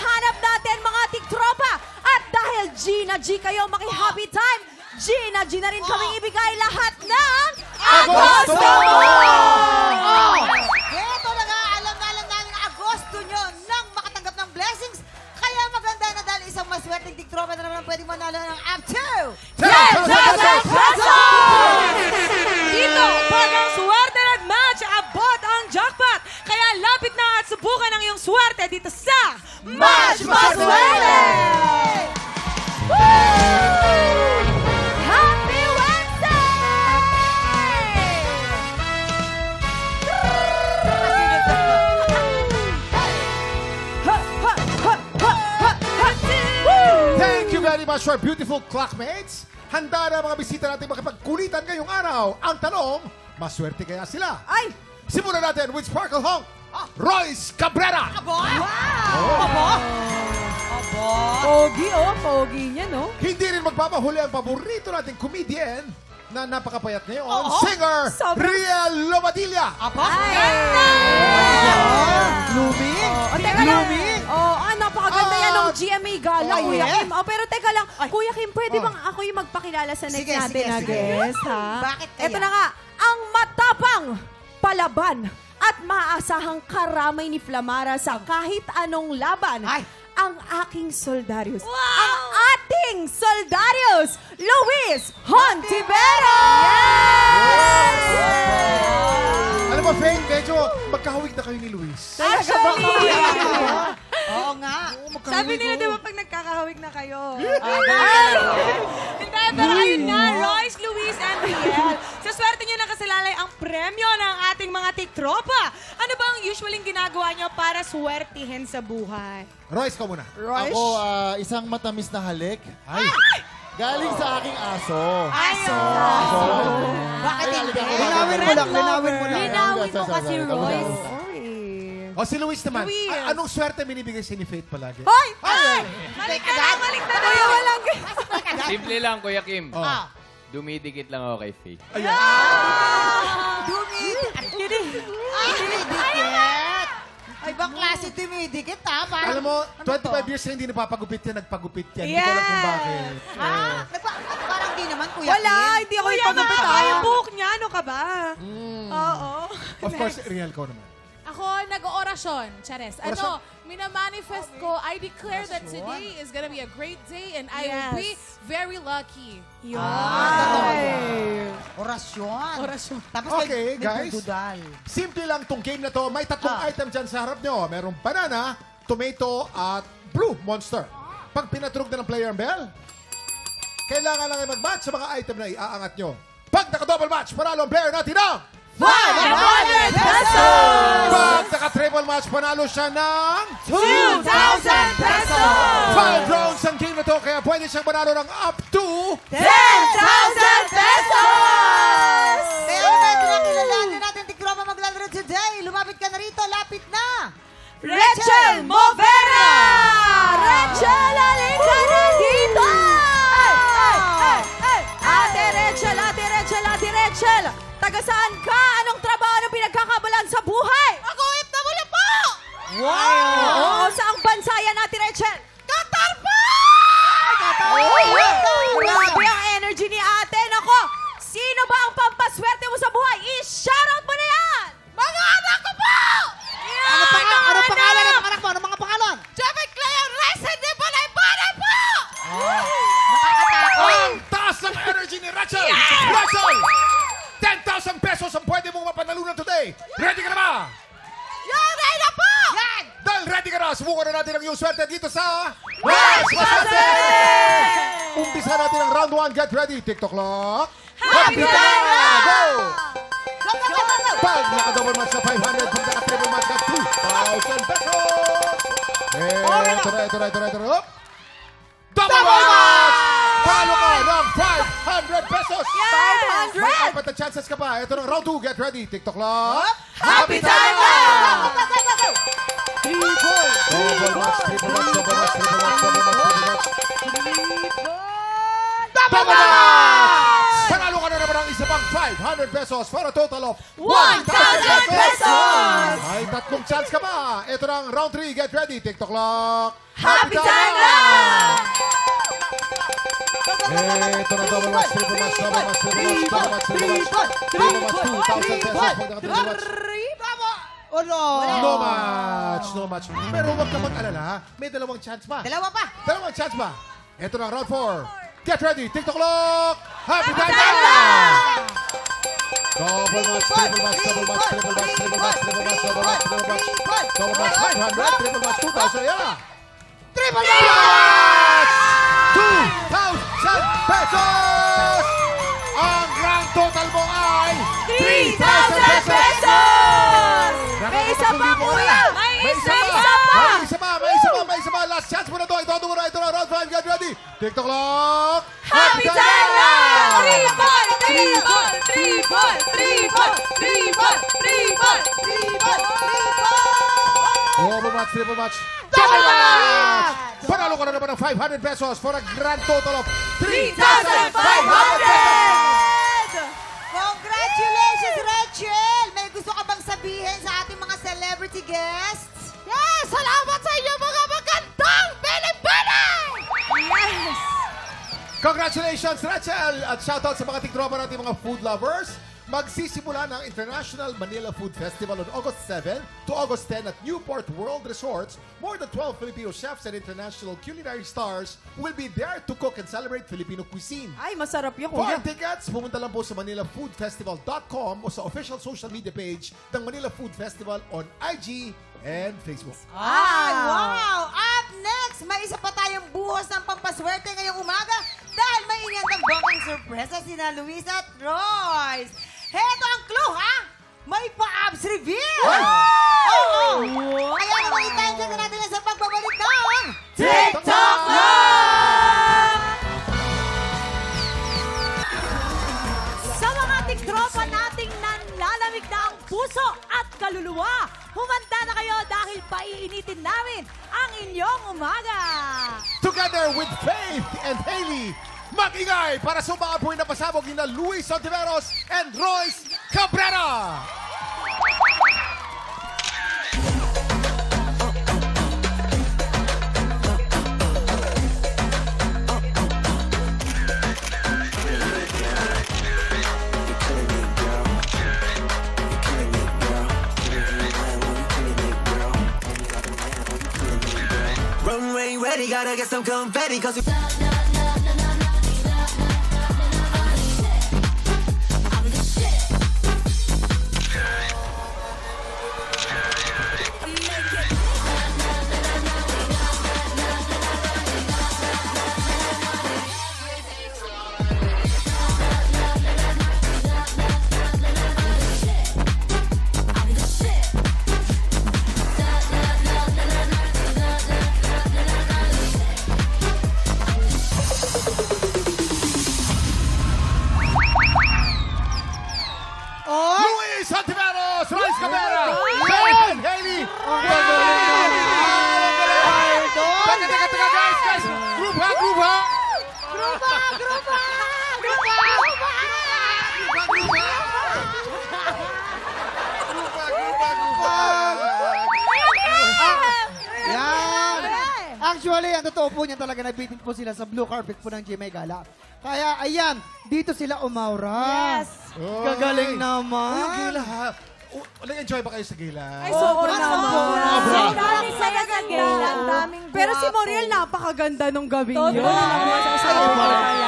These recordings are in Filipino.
hinahanap natin mga tiktropa. At dahil Gina G kayo, maki-happy time, Gina G na rin kaming ibigay lahat ng Agosto! Ito na nga, alam natin na Agosto nyo nang makatanggap ng blessings. Kaya maganda na dahil isang maswerteng tiktropa na naman ang pwedeng manalo ng up to 10,000 pesos! Dito, pag ang swerte nag-match, abot ang jackpot. Kaya lapit na at subukan ang iyong swerte dito sa Match Maswerte! Happy Wednesday! Thank you very much, our beautiful clockmates. Handa na mga bisita natin makipagkulitan ngayong araw. Ang tanong, maswerte kaya sila? Ay! Simulan natin with Sparkle Honk, Royce Cabrera. Pogi, pogi niya, no? Hindi rin magpapahuli ang paborito nating comedian na napakapayat ngayon, singer Sobrang- Riel Lomadilla. Blooming? Teka lang. Napakaganda yan ng GMA Gala, Oh, Kuya yes. Kim. Pero teka lang, Kuya Kim, pwede bang ako yung magpakilala sa next Sige, natin sige, na sige. guest, ha? Bakit kaya? Ito na nga, ang matapang, palaban, at maaasahang karamay ni Flamara sa kahit anong laban. Ay. Ang aking Soldarius. Ang ating Soldarius, Luis Hontivero! Alam mo, Faye, medyo magkahawig na kayo ni Luis. Actually, Oo nga. sabi nila di ba pag nagkakahawig na kayo? Hindi, pero ayun nga, Royce, Luis, and Riel. Sa swerte nyo nakasalalay ang premyo ng ating mga tiktropa. Ano ba ang usually ginagawa nyo para swertihin sa buhay? Royce, ka muna. Ako, isang matamis na halik. Ay, Galing sa aking aso. Bakit Ay, hindi? halika ko. Linawin mo lang, linawin mo lang. Linawin mo kasi, Royce. o si Luis naman. Luis. Anong swerte binibigay sa ni Faith palagi? Hoy! Baliktad na Kuya, walang... Simple lang, Kuya Kim. Oh. Dumidikit lang ako kay Faith. Dumidikit. Ay, bang klase dumidikit, ha? Parang, Alam mo, ano 25 to? years na hindi napapagupit yan, nagpagupit yan. Hindi ko alam kung bakit. Parang di naman, Kuya Wala, Kim. hindi ako Kuya, ipagupit. mahaba yung buhok niya. Ano ka ba? Oo. Of course, Riel, ko naman. Ako, nag-orasyon, Chares. Ano, minamanifest ko, I declare that today is gonna be a great day and I will be very lucky. Orasyon. Orasyon. Tapos Okay, guys. nagdududal. Simple lang tong game na to. May tatlong item dyan sa harap nyo. Merong banana, tomato, at blue monster. Pag pinatrug na ng player ang bell, kailangan lang ay mag-match sa mga item na iaangat nyo. Pag naka-double match, panalo ang player natin ng 500 pesos! Pag naka-triple match, panalo siya ng 2,000 pesos! 5 rounds ang game na to, kaya pwede siyang manalo ng up to 10,000 pesos! Kaya naman, kinakilalanin natin tiktropa maglalaro today. Lumapit ka na rito, lapit na. Rachel Movera! Rachel, halika na dito! Ate Rachel, Ate Rachel, Ate Rachel! Taga saan ka? Anong trabaho na pinagkakabalan sa buhay? Ako, OFW po! Oo, saang bansa yan, Ate Rachel? Qatar po! Grabe ang energy ni ate. Nako, sino ba ang pampaswerte mo sa buhay? I-shoutout mo na yan! Mga anak ko po! Ano pangalan ng anak mo? Ano mga pangalan? Jeffrey Claire Reyes de Balay-Balay po! Nakakatakot! ang taas ng energy ni Rachel! Rachel! 10,000 pesos ang pwede mong mapanalunan today. Ready ka na ba? Yan! Ready na po! Yan! Dahil ready ka na, subukan na natin ang iyong swerte dito sa Match Maswerte! Umpisa natin ang round 1. Get ready. TikTok clock. Happy time na! Go! Go, go, go, go, go! Pag naka-double match na 500, pag naka-triple match na 2,000 pesos. Ito. Double match! Palo ka ng 500 pesos! 500! May apat na chances ka pa. Ito na, round 2. Get ready. TikTok clock. Happy time na! Go, go, go, go! Double match, triple match, double match, triple match, double match, triple match. Double match! Panalo ka na naman ng isa pang 500 500 pesos for a total of 1,000 pesos! May tatlong chance ka pa. Ito na ang round 3. Get ready. TikTok clock. Happy time na! Ito na double match, triple match, double match, triple match, double match, triple match. Triple match, 2,000 pesos. Pag naka-triple match. Bravo! Oh, no! No match, no match. Pero huwag ka mag-alala. May dalawang chance pa. Dalawa pa. Dalawang chance pa. Ito na round 4. Get ready. TikTok clock. Happy time na! Double match, triple match, double match, triple match, triple match, triple match, double match, triple match. Double match, 500, triple match, 2,000. Yan na. Triple match! 2,000 pesos! Ang grand total mo ay 3,000 pesos! May isa pa, kuya! May isa pa! May isa pa! Last chance mo na to! Ito na! Round 5, get ready! TikTok clock! Happy time na! Double match, triple match! Double match! Panalo ka na naman ng 500 pesos for a grand total of 3,500 pesos! Congratulations, Rachel! May gusto ka bang sabihin sa ating mga celebrity guests? Yes! Salamat sa inyo mga magandang Pilipino! Yes! Congratulations, Rachel! At shoutout sa mga tiktropa natin mga food lovers. Magsisimula ng International Manila Food Festival on August 7 to August 10 at Newport World Resorts. More than 12 Filipino chefs and international culinary stars will be there to cook and celebrate Filipino cuisine. Ay, masarap yun, For kuya. tickets, pumunta lang po sa ManilaFoodFestival.com o sa official social media page ng Manila Food Festival on IG and Facebook. Ay, wow! Up next, may isa pa tayong buhos ng pampaswerte ngayong umaga dahil may inyandang bonggang sorpresa sina Luis at Royce. Heto ang clue, ha? May pa-abs reveal! Oo! Kaya naman i-time na natin yan sa pagbabalik ng TikTok Sa mga tiktropa nating nanlalamig na ang puso at kaluluwa, humanda na kayo dahil paiinitin namin ang inyong umaga. Together with Faith and Hailey, mag-ingay para sa mga apoy na pasabog ni Luis Ontiveros and Royce Cabrera! Runway ready, gotta get some confetti, cause Luis Ontiveros, Royce Cabrera, Faith and Hailey! Teka, guys! Group ha! Yan! Actually, ang totoo po niyan talaga, nabitin po sila sa blue carpet po ng GMA Gala. Kaya, ayan, dito sila umaura. Yes. Gagaling naman. Ang gila ha! Nag-enjoy ba kayo sa gila? Ay, sobra naman. Sobra. Daming saya sa gala. Pero si Moriel, napakaganda nung gabi niya.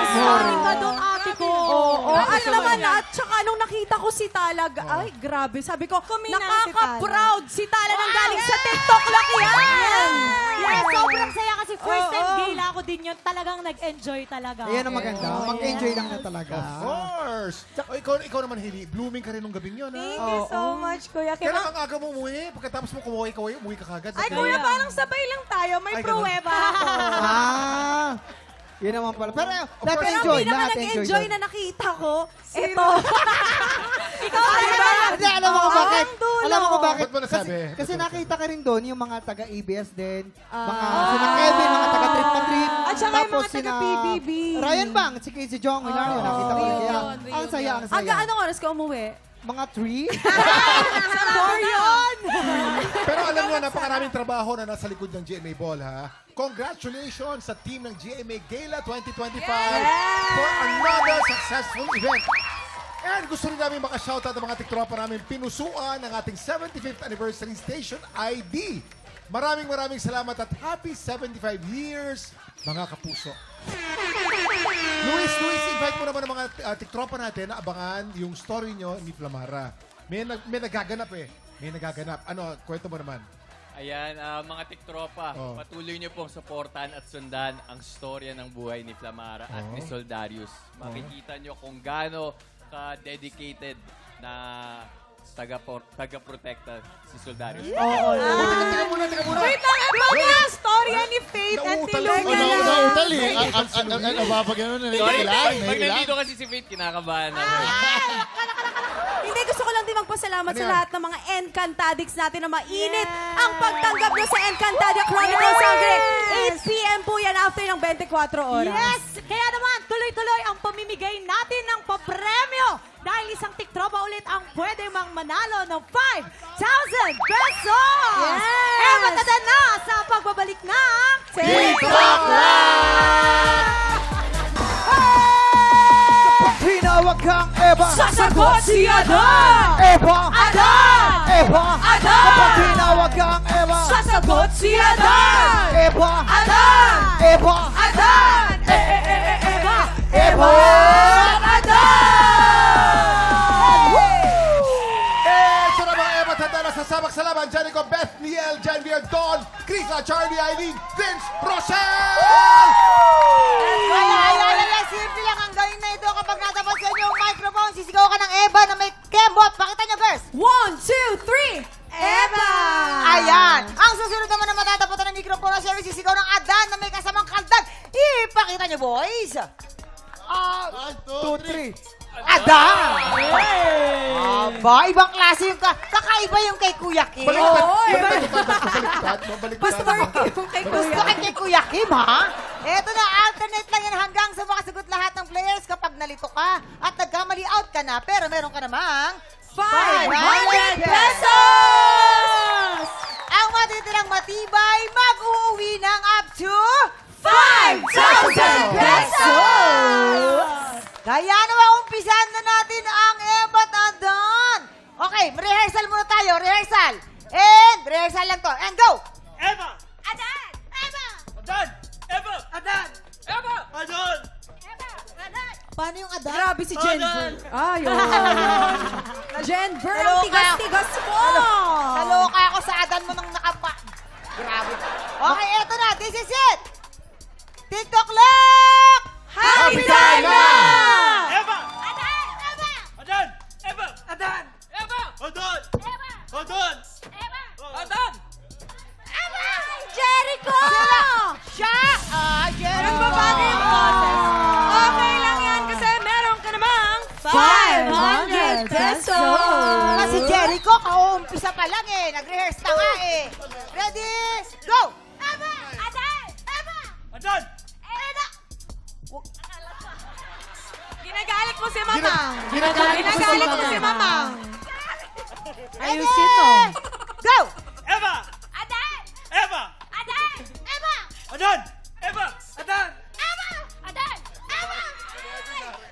Sorry ka doon, ate ko. Oo, ano naman at saka nung nakita ko si Talag, ay, grabe. Sabi ko, nakaka-proud si Talag nang galing sa TikTok lang yan. Yes, sobrang saya kasi first time gala ko din yun. Talagang nag-enjoy talaga. Ayan ang maganda. Mag-enjoy lang na talaga. Of course! Ikaw naman, Hailey, blooming ka rin nung gabing yun, ha? Thank you so much, Kuya Kim. Kailan ang aga mo umuwi? Pagkatapos mo umuwi ka kagad. Ay, Kuya, parang sabay lang tayo. May Ay, ganun. pruweba ako. Ah! Yun naman pala. Pero, lahat Pero ang enjoy. pinaka Lahat nag-enjoy enjoy. na nakita ko, ito. Ikaw Hindi, alam mo kung bakit? Ang dulo. Alam mo kung bakit? Ba't mo nasabi? Kasi nakita ka rin doon yung mga taga-ABS din, mga sina Kevin, mga taga-trip na trip. At saka Tapos mga taga-PBB. Ryan Bang, si Casey Jong, Hilario, nakita ko rin Reunion, yan. Ang reunion. saya, ang saya. Aga, anong oras ka umuwi? Mga 3? Pero alam niyo, napakaraming trabaho na nasa likod ng GMA Ball, ha? Congratulations sa team ng GMA Gala 2025 for another successful event. And gusto rin namin makashoutout ang mga tiktropa namin pinusuan ng ating 75th Anniversary Station ID. Maraming salamat at happy 75 years, mga kapuso. Luis, invite mo naman ang mga tiktropa natin na abangan yung story nyo ni Flamara. May nagaganap eh. May nagaganap. Ano, kwento mo naman. Ayan, mga tiktropa, Oh. patuloy niyo pong supportan at sundan ang storya ng buhay ni Flamara at ni Soldarius. Makikita niyo kung gaano ka-dedicated na taga-protecta si Soldarius. Teka muna. Wait lang, ito nga! Storya ni Faith at ni Nauutal Luna. Nauutal eh. Pag ano, Sorry, pag naiilang. nandito kasi si Faith, kinakabahan ako. Hindi, gusto ko lang din magpasalamat sa lahat ng mga Encantadix natin na mainit ang pagtanggap nyo sa Encantadia Chronicles Sangre. 8 p.m. po yan after ng 24 oras. Yes! Kaya naman, tuloy-tuloy ang pamimigay natin ng papremyo dahil isang tiktropa ulit ang pwede mang manalo ng 5,000 pesos! Yes! Eh, matanda na sa pagbabalik ng TikTok Tinawag kang Eva! Sasagot si Adan! Eva! Adan! Eva! Adan! Kapag tinawag kang Eva! Sasagot si Adan! Eva! Adan! Eva! Adan! Eva! Eva! Sa mga Eva, tanda na sa sabak sa laban, Janico, Beth, Niel, Janvier, Dawn, Krisa, Charlie, Eileen, Vince, Rochelle! Ay, simple lang ang gawin na ito kapag natapat sa inyo yung microphone. Sisigaw ka ng Eva na may kembot. Pakita nyo, girls. 1, 2, 3! Eva! Ayan. Ang susunod naman na matatapatan ng mikropono, siyempre sisigaw ng Adan na may kasamang kaldag. Ipakita nyo, boys. 2, 3. Adan! Aba, ibang klase yung kakaiba yung kay Kuya Kim. Baliktad. Gusto mo yung kay Gusto Kuya? kay Kuya Kim, ha? Eto na, alternate lang yan hanggang sa makasagot lahat ng players kapag nalito ka at nagkamali out ka na, pero meron ka namang 500 pesos! Ang matitirang matibay, mag-uuwi ng up to 5,000 pesos! Kaya naman, umpisan na natin ang Eva at Adan. Okay, rehearsal muna tayo. Rehearsal. And, rehearsal lang to. And go! Eva! Adan! Eva! Adan! Eva! Adan! Eva! Adan! Eva! Adan! Paano yung Adan? Grabe si Jennifer. Ayun. Jennifer, ang Naloka. tigas-tigas mo. Naloka ako sa Adan mo nang nakapa. Grabe. Okay, eto na. This is it. TikTok lock! Happy time na! Eva! Adan! Eva! Adan! Eva! Adan! Eva! Adan! Eva! Adan! Eva! Adan! Eva! Jericho! Siya! Jericho! Nagbabago yung boses. Okay lang yan kasi meron ka namang 500 pesos! Kasi Jericho, kauumpisa pa lang eh. Nag-rehearse na nga eh. Ready? Go! Eva! Adan! Eva! Adan! Eva! Ginagalit mo si Mamang. Ginagalit mo si Ginagalit mo Mamang. si Mamang. Ayusin mo. Go! Eva! Adan! Eva! Adan! Eva! Adan! Eva! Adan! Eva! Adan! Eva!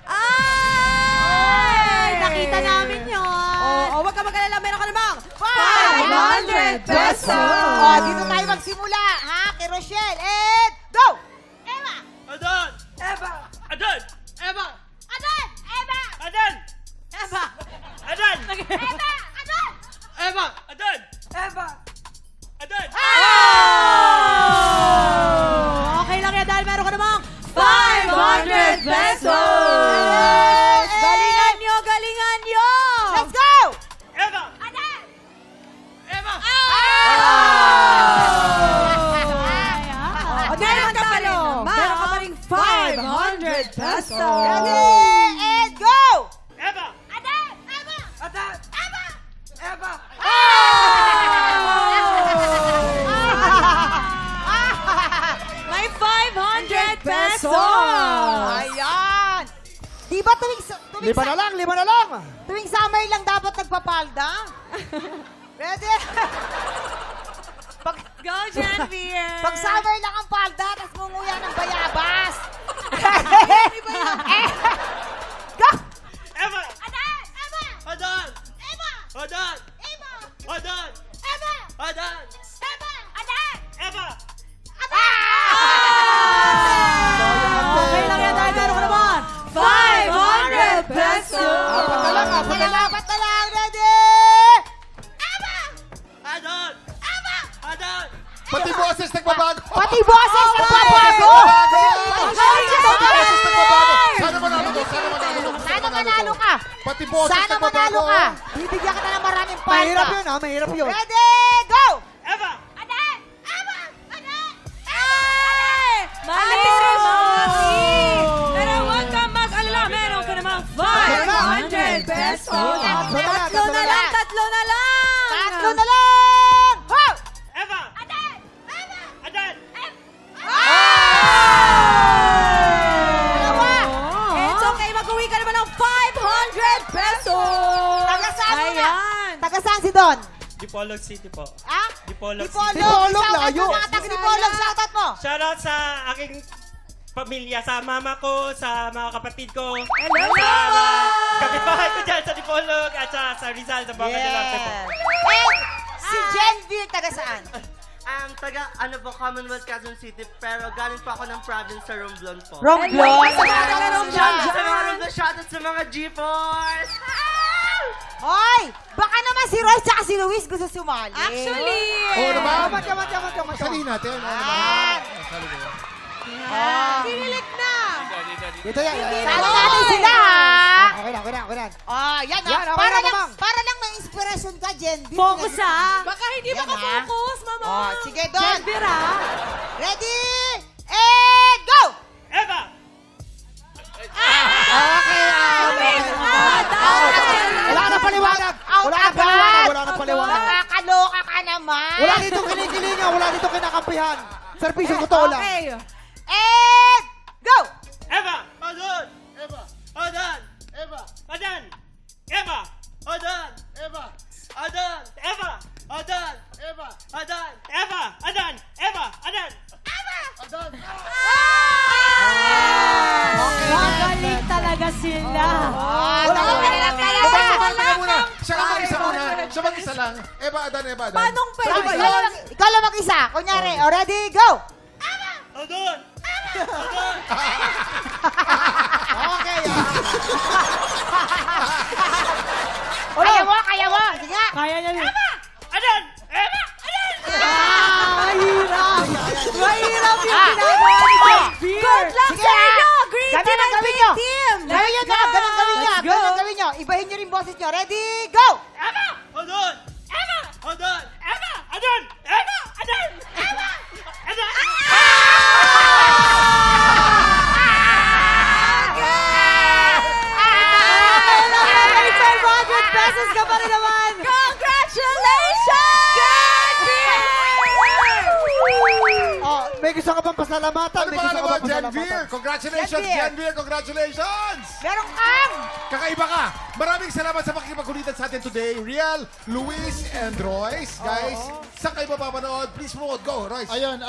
Ay! Nakita namin yun. Oo, wag ka mag-alala. Meron ka namang 500 pesos! Oh, dito tayo magsimula, ha? Kay Rochelle. And go! Eva! Adan! Eva! Adan! Eva! Adan! Eva! Adan! Eva! Adan! Eva! Adan! Eva! Adan! Eva! Adan! Okay lang yan dahil meron ka namang 500 pesos! Galingan nyo, galingan nyo! Let's go! Eva! Adan! Eva! O, meron ka pa rin. Meron ka pa rin 500 pesos! Ready? And go! Eva! Adan! Eva! Adan! Eva! Eva! May 500 pesos! Ayan! Di ba tuwing Lima na lang. tuwing summer lang dapat nagpapalda? Ready? Go, Janvier! Pag summer lang ang palda, tapos munguya ng bayabas. Go! Eva! Adan! Eva! Adan! Eva! Adan! Eva! Adan! Eva! Adan! Eva! Adan! Eva! Okay lang yan dahil meron ka naman 500 pesos! Apat na lang. Apat na lang, ready? Adan! Adan! Pati boses nagbabago. Pati boses na Boses babago! nagbabago. Boses nagbabago. Sana manalo to. Sana manalo ka! Pati boses Sana manalo nagbabago. ka! Bibigyan ka na ng maraming palda. Mahirap yun, ha? Mahirap yun. Ready, go! Eva! Adan! Eva! Adan! Mali! Pero huwag kang mag-alala, meron ka namang 500 pesos! Tatlo na lang! Tatlo na lang! Ho! Eva! Adan! Eva! Adan! Dalawa! It's okay, mag-uwi ka naman ng 500 pesos! Taga saan mo na? Ayan! Taga saan si Don? Dipolog City po. Ah? Dipolog Dipolog! City. Dipolog, Shoutout layo. mo mga taga Dipolog, shoutout mo! Shoutout sa aking pamilya, sa mama ko, sa mga kapatid ko. Hello, Sa Mama! kapitbahay ko dyan sa Dipolog at sa Rizal, sa Banga del Norte po. And si Genville, taga saan? Taga, Commonwealth, Quezon City, pero galing pa ako ng province sa Romblon po. Romblon! Shoutout sa mga G-Force! Hoy! Baka naman si Royce at si Luis gusto sumali. Actually! Oo naman. Yaman. Sali natin. Oo naman. Ayan. Sali ko. Kinilik na! Dito yan. Sali natin sila, ha? Okay na. Oh, yan, ha? Yan, okay Para na, lang, mamang. para lang may inspiration ka, Genville. Focus ha! Baka hindi Yan, makafocus, Mama! Oh, sige, Don. Denver ha! Ready? And go! Eva! Wala na paliwanag. Wala na paliwanag. Nakakaloka ka naman. Wala dito kinikilingan. Wala dito kinakampihan. Servisyo, totoo lang. Okay. And go! Eva! Adan! Eva! Adan! Eva! Adan! Eva! Adan! Eva! Adan! Eva! Adan! Eva! Adan! Eva! Adan! Eva! Adan! Magaling talaga sila. Okay lang talaga. Siya mag-isa lang. Eva, Adan. Paano pwede ba Ikaw yun? ikaw lang mag-isa. Kunyari, oh, ready, go! Adan! Adan! Okay. Kaya mo. Sige nga. Kaya niya yun. Adan! Eva! Adan! Mahirap! Mahirap yung ginagawa ni Denver! Good luck Sige, sa ha? inyo! Green Ganun team ang and gawin pink nyo. team! Ganun yun, ha? Ganun gawin nyo. Let's go. Ganun gawin nyo. Ibahin nyo rin boses nyo. Ready, go! Eva! Adan! Eva! Adan! Eva! Adan! Eva! Adan! Eva! Adan! May 500 pesos ka pa rin naman! Congratulations! Oh, may gusto ka bang pasalamatan? Ano May ba gusto ka naman, bang Genville? pasalamatan? Congratulations, Genville. Genville. Congratulations! Meron kang! Kakaiba ka. Maraming salamat sa pakikipagkulitan sa atin today. Riel, Luis, and Royce. Guys, saan kayo mapapanood? Please promote. Go, Royce. Ayun,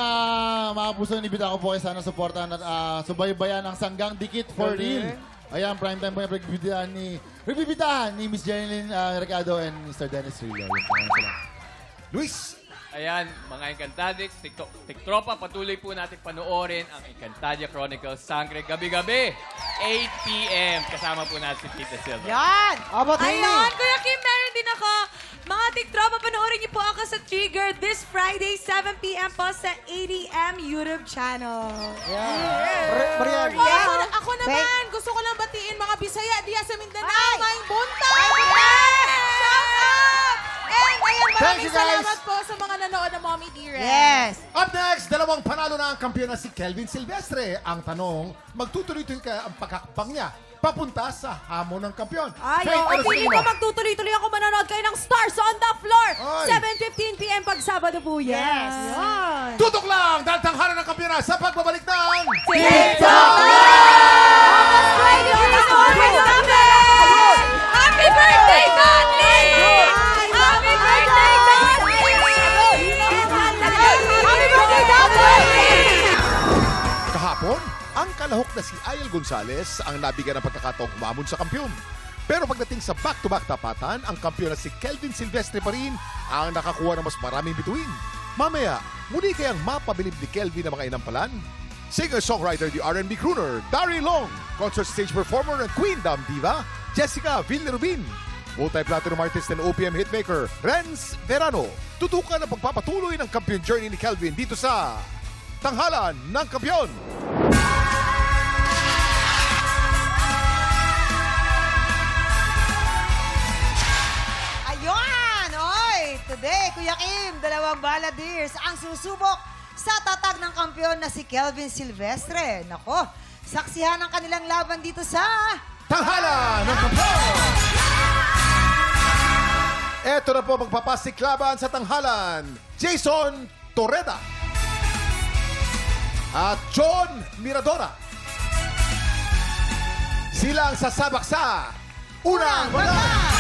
mga puso, nibita ko po kayo sana supportan at subaybayan ang Sanggang Dikit for Real. Ayan, prime time po yung pagbibitahan ni Miss Jeneline Recado and Mr. Dennis Rillo. Yun po, sila. Luis. Ayan, mga Encantadix, TikTropa, patuloy po natin panoorin ang Encantadia Chronicles Sangre gabi-gabi, 8 p.m. Kasama po natin si Tita Silva. Yan! Abot Ayun, Nini. Kuya Kim, meron din ako. Mga TikTropa, panoorin niyo po ako sa Trigger this Friday, 7 p.m. po sa 8am YouTube channel. Marian. Ako naman, gusto ko lang batiin mga Bisaya diya sa Mindanao. May bunta! Shout out! And ayan, Thank you, maraming guys. salamat po sa mga nanood ng Mommy Dearest. Yes! Up next, dalawang panalo na ang kampiyon na si Kelvin Silvestre. Ang tanong, magtutuloy-tuloy kaya ang pagkakbang niya papunta sa hamon ng kampiyon. Ay, Faith oo, feeling ko Arocino. magtutuloy-tuloy ako manonood kayo ng Stars on the Floor. Ay. 7:15 p.m. pag Sabado po yan. Yes. Yan. Tutok lang dahil tanghalan ng kampiyon na sa pagbabalik ng Tik Ang kalahok na si Ayel Gonzalez ang nabigyan ng pagkakataong umamon sa kampyon. Pero pagdating sa back-to-back tapatan, ang kampyon na si Kelvin Silvestre pa rin ang nakakuha ng mas maraming bituin. Mamaya, muli kayang mapabilib ni Kelvin ang mga inampalan? Singer-songwriter di R&B crooner Dari Long, concert stage performer ng Queen Dam Diva Jessica Villarubin, multi-platinum artist and OPM hitmaker Renz Verano. Tutukan ang pagpapatuloy ng kampiyon journey ni Kelvin dito sa Tanghalan ng Kampiyon. Ayun! Oy! Today, Kuya Kim, dalawang balladeers ang susubok sa tatag ng kampiyon na si Kelvin Silvestre. Nako, saksihan ang kanilang laban dito sa Tanghalan ng Kampiyon! Eto na po magpapasik laban sa Tanghalan, Jason Torreda at John Miradora. Sila ang sasabak sa Unang Bataan!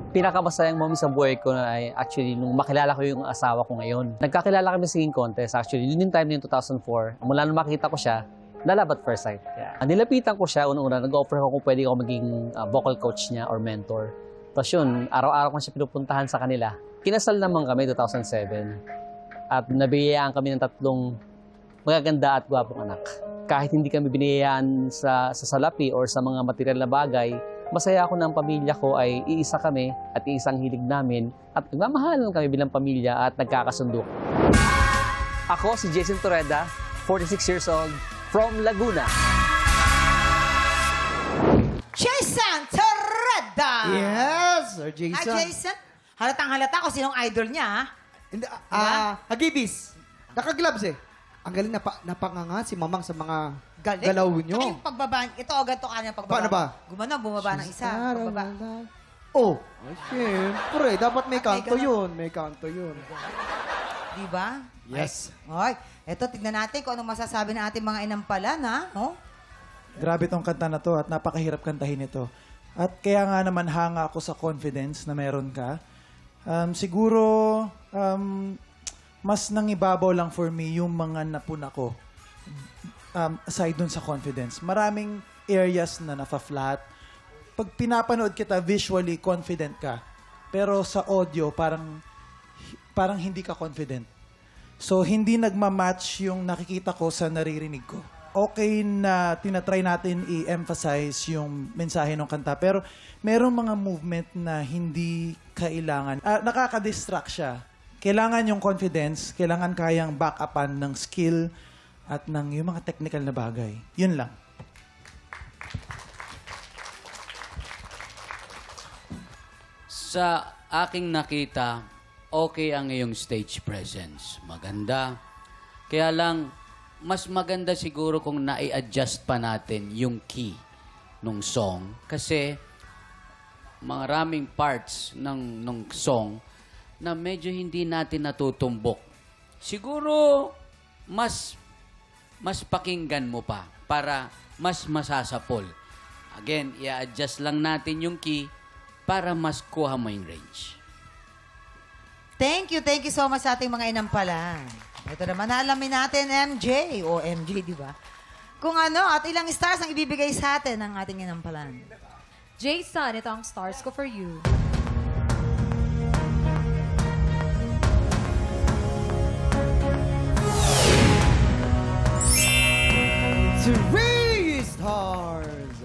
Pinakamasayang moment sa buhay ko na ay actually nung makilala ko yung asawa ko ngayon. Nagkakilala kami sa singing contest. Actually, yun yung time na yung 2004. Mula nung makita ko siya, love at first sight. Yeah. Nilapitan ko siya, unang-una, nag-offer ko kung pwede ako maging vocal coach niya or mentor. Tapos yun, araw-araw ko siya pinupuntahan sa kanila. Kinasal naman kami 2007. At nabiyayaan kami ng 3 magaganda at gwapong anak. Kahit hindi kami biniyayaan sa salapi or sa mga material na bagay, masaya ako na ang pamilya ko ay iisa kami at iisang hilig namin at nagmamahalan kami bilang pamilya at nagkakasundo. Ako si Jason Torreda, 46 years old, from Laguna. Jason Torreda! Yes, Sir Hi, Jason. Jason. Halatang halata ko sinong idol niya, ha? Hindi, Agibis. Naka-gloves eh. Ang galing napanganga si Mamang sa mga Galing. galaw nyo. Ay, yung pagbaba, ito o ganito kanyang pagbaba. Paano ba? Gumana, bumaba ng isa. Pagbaba. Oh, ay, syempre. Dapat may kanto ganun. yun. May kanto yun. Di ba? Yes. Ay, eto, tignan natin kung anong masasabi ng ating mga inampalan, ha? Oh? Grabe tong kanta na to at napakahirap kantahin ito. At kaya nga naman hanga ako sa confidence na meron ka. Siguro, mas nangibabaw lang for me yung mga napuna ko. Aside dun sa confidence. Maraming areas na nafa-flat. Pag pinapanood kita, visually confident ka. Pero sa audio, parang hindi ka confident. So, hindi nagmamatch yung nakikita ko sa naririnig ko. Okay na tinatry natin i-emphasize yung mensahe ng kanta. Pero merong mga movement na hindi kailangan. Nakaka-distract siya. Kailangan yung confidence, kailangan kayang back-upan ng skill at ng yung mga technical na bagay. Yun lang. Sa aking nakita, okay ang iyong stage presence. Maganda. Kaya lang, mas maganda siguro kung nai-adjust pa natin yung key nung song. Kasi maraming parts ng song na medyo hindi natin natutumbok. Siguro, mas pakinggan mo pa para mas masasapol. Again, i-adjust lang natin yung key para mas kuha mo yung range. Thank you so much sa ating mga inampalan. Ito naman, alamin natin, MJ, o MJ, di ba? Kung ano, at ilang stars ang ibibigay sa atin ng ating inampalan. Jason, ito ang stars ko for you. 3 stars.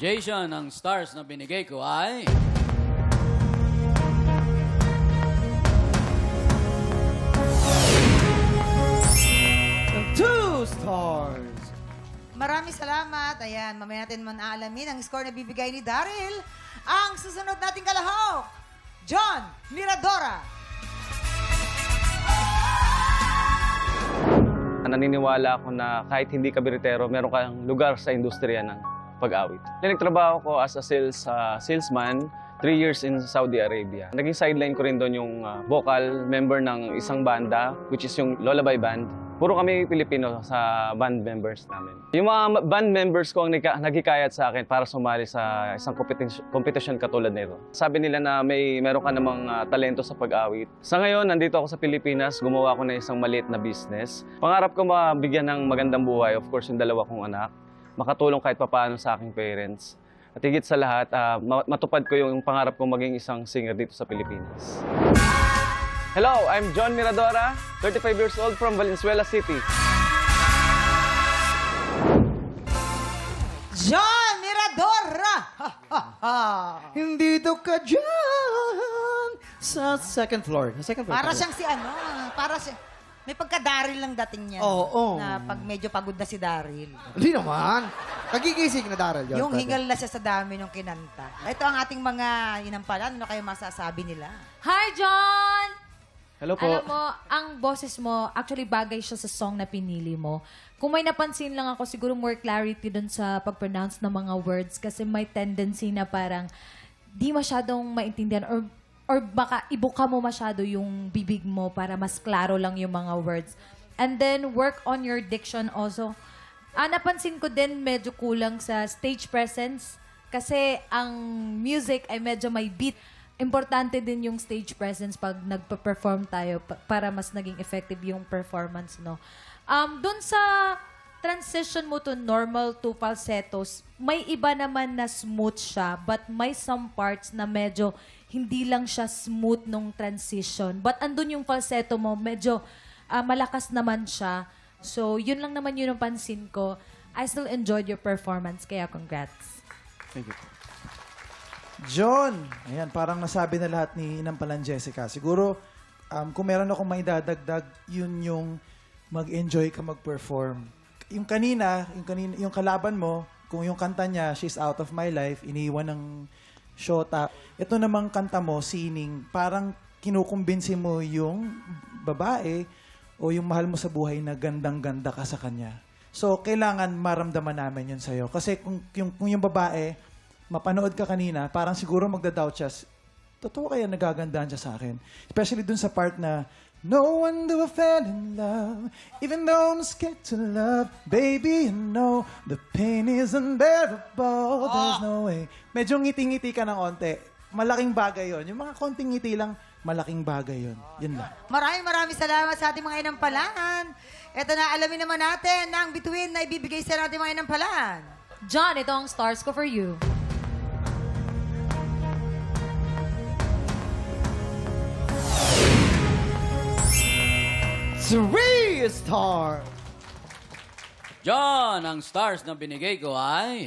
Jason, ang stars na binigay ko ay... And 2 stars. Maraming salamat. Ayan, mamaya natin man aalamin ang score na bibigay ni Daryl. Ang susunod nating kalahok, John Miradora. Naniniwala ako na kahit hindi ka biritero, meron kang lugar sa industriya ng pag-awit. Nagtrabaho ko as a salesman, 3 years in Saudi Arabia. Naging sideline ko rin doon yung vocal member ng isang banda, which is yung Lullaby Band. Puro kami Pilipino sa band members namin. Yung mga band members ko ang naghikayat sa akin para sumali sa isang competition katulad nito. Sabi nila na meron ka namang talento sa pag-awit. Sa ngayon, nandito ako sa Pilipinas, gumawa ako ng isang maliit na business. Pangarap ko mabigyan ng magandang buhay, of course, yung dalawa kong anak. Makatulong kahit papaano sa aking parents. At higit sa lahat, matupad ko yung pangarap kong maging isang singer dito sa Pilipinas. Hello, I'm John Miradora, 35 years old from Valenzuela City. John Miradora! Hindi to ka dyan sa second floor. Sa second floor. Para siyang si ano, para siya... May pagka-Daryl lang dating niya. Oo. Na pag medyo pagod na si Daryl. Hindi naman. Nagigising na Daryl. John, Yung pwede. hingal na siya sa dami ng kinanta. Ito ang ating mga inampalan. Ano kayo masasabi nila? Hi, John! Hello po. Alam mo, ang boses mo, actually bagay siya sa song na pinili mo. Kung may napansin lang ako, siguro more clarity dun sa pag-pronounce ng mga words kasi may tendency na parang di masyadong maintindihan or baka ibuka mo masyado yung bibig mo para mas klaro lang yung mga words. And then, work on your diction also. Napansin ko din medyo kulang sa stage presence kasi ang music ay medyo may beat. Importante din yung stage presence pag nagpa-perform tayo para mas naging effective yung performance, no? Doon sa transition mo to normal to falsettos, may iba naman na smooth siya, but may some parts na medyo hindi lang siya smooth nung transition. But andun yung falsetto mo, medyo malakas naman siya. So, yun lang naman yun ang pansin ko. I still enjoyed your performance, kaya congrats. Thank you. John, ayan, parang nasabi na lahat ni Inampalan Jessica. Siguro, kung meron akong may dadagdag, yun yung mag-enjoy ka mag-perform. Yung kalaban mo, kung yung kanta niya, She's Out of My Life, iniwan ng shota. Ito namang kanta mo, Sining, parang kinukumbinsi mo yung babae o yung mahal mo sa buhay na gandang-ganda ka sa kanya. So, kailangan maramdaman namin yun sa'yo. Kasi kung yung babae, mapanood ka kanina, parang siguro magda-doubt siya, totoo kaya nagagandahan siya sa akin? Especially dun sa part na, no wonder I fell in love, even though I'm scared to love. Baby, you know, the pain is unbearable. There's no way. Medyo ngiti-ngiti ka ng onte. Malaking bagay yon. Yung mga konting ngiti lang, malaking bagay yon. Yun lang. Maraming salamat sa ating mga inampalan. Ito na, alamin naman natin ang bituin na ibibigay sa ating mga inampalan. John, ito ang stars ko for you. 3 star. John, ang stars na binigay ko ay...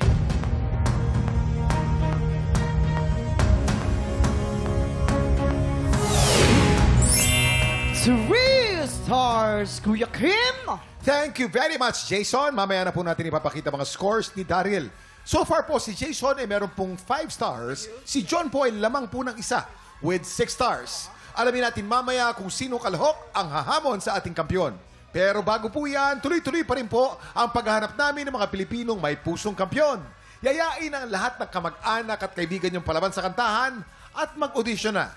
Three stars, Kuya Kim. Thank you very much, Jason. Mamaya na po natin ipapakita mga scores ni Daryl. So far po, si Jason ay meron pong 5 stars. Si John po ay lamang po ng isa with 6 stars. Alamin natin mamaya kung sino kalahok ang hahamon sa ating kampyon. Pero bago po yan, tuloy-tuloy pa rin po ang paghahanap namin ng mga Pilipinong may pusong kampyon. Yayain ang lahat ng kamag-anak at kaibigan niyong palaban sa kantahan at mag-audition na.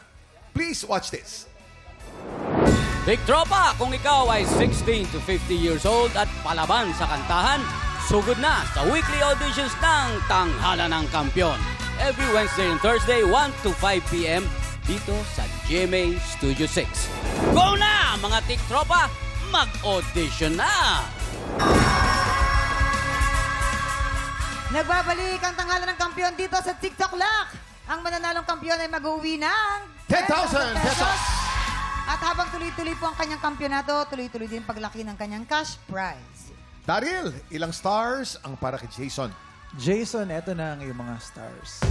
Please watch this. Big Tropa, kung ikaw ay 16 to 50 years old at palaban sa kantahan, sugod na sa weekly auditions ng Tanghalan ng Kampiyon. Every Wednesday and Thursday, 1 to 5 p.m. dito sa GMA Studio 6. Go na, mga Big Tropa! Mag-audition na! Nagbabalik ang Tanghalan ng Kampiyon dito sa TikTok Lock. Ang mananalong kampiyon ay mag-uwi ng 10,000 pesos! At habang tuloy-tuloy po ang kanyang kampyonato, tuloy-tuloy din paglaki ng kanyang cash prize. Daryl, ilang stars ang para kay Jason? Jason, eto na ang iyong mga stars.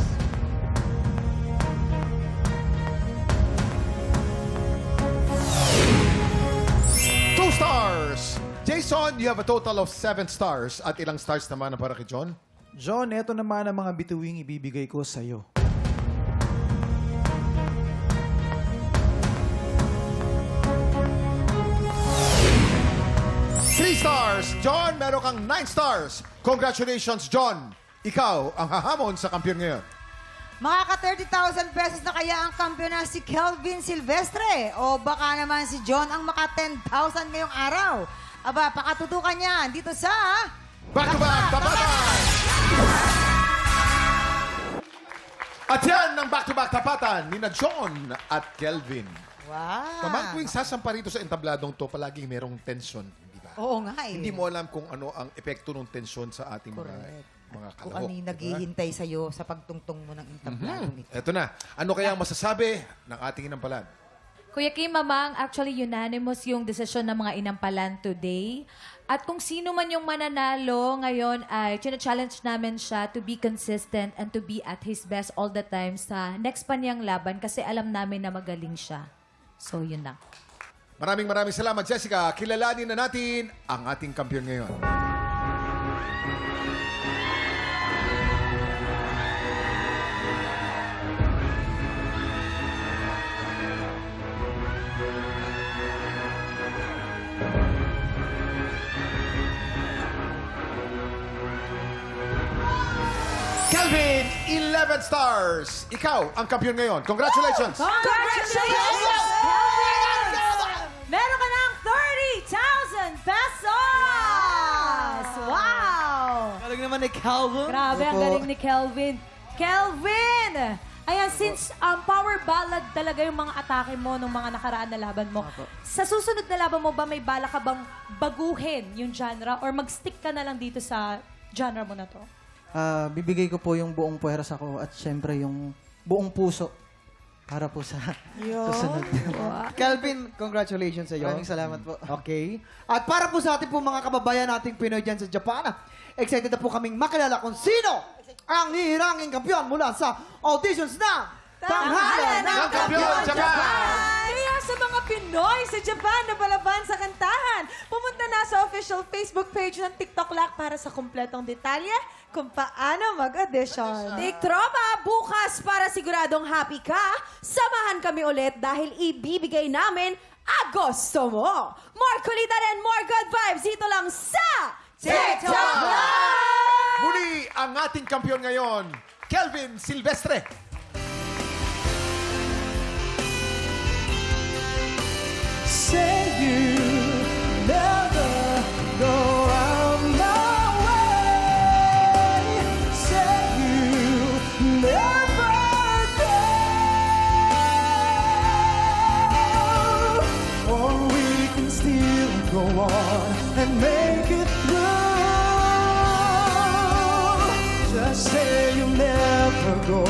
Two stars! Jason, you have a total of 7 stars. At ilang stars naman ang para kay John? John, eto naman ang mga bituing ibibigay ko sa'yo. 3 stars. John, meron kang 9 stars. Congratulations, John. Ikaw ang hahamon sa kampiyon ngayon. Makaka 30,000 pesos na kaya ang kampiyon na si Kelvin Silvestre o baka naman si John ang maka 10,000 ngayong araw. Aba, pakatutukan yan dito sa... Back-to-back tapatan! At yan ang back-to-back tapatan ni na John at Kelvin. Wow. Kamang tuwing sasampa rito sa entabladong to, palaging merong tension, di ba? Oo nga eh. Hindi mo alam kung ano ang epekto ng tension sa ating mga kalahok. Kung ano yung naghihintay sa'yo sa pagtungtong mo ng intabladong ito. Eto na. Ano kaya ang masasabi ng ating inampalan? Kuya Kim, Mamang, actually unanimous yung desisyon ng mga inampalan today. At kung sino man yung mananalo ngayon ay challenge namin siya to be consistent and to be at his best all the time sa next pa niyang laban kasi alam namin na magaling siya. So, yun na. Maraming salamat, Jessica. Kilalanin na natin ang ating kampiyon ngayon. Kelvin, 11 stars. Ikaw ang kampiyon ngayon. Congratulations! Congratulations, Kelvin! Meron ka ng 30,000 pesos! Wow! Galing naman ni Calvin. Grabe, ang galing ni Kelvin. Kelvin! Ayan, since power ballad talaga yung mga atake mo nung mga nakaraan na laban mo, sa susunod na laban mo ba may bala ka bang baguhin yung genre or mag-stick ka na lang dito sa genre mo na to? Bibigay ko po yung buong puweras ako at syempre yung buong puso para po sa susunod. Calvin, congratulations sa iyo. Maraming salamat po. Okay. At para po sa ating po mga kababayan nating Pinoy dyan sa Japan, excited na po kaming makilala kung sino ang hihiranging kampiyon mula sa auditions na Tanghalan ng Kampiyon Japan! Kaya sa mga Pinoy sa Japan na palaban sa kantahan, pumunta na sa official Facebook page ng TikTok Lock para sa kumpletong detalye kung paano mag-audition. Tiktropa, bukas para siguradong happy ka, samahan kami ulit dahil ibibigay namin Agosto mo. More kulitan and more good vibes dito lang sa TikTok Live! Muli ang ating kampiyon ngayon, Kelvin Silvestre. Say you never go out my way. Say you never go. Or we can still go on and make it through. Just say you'll never go.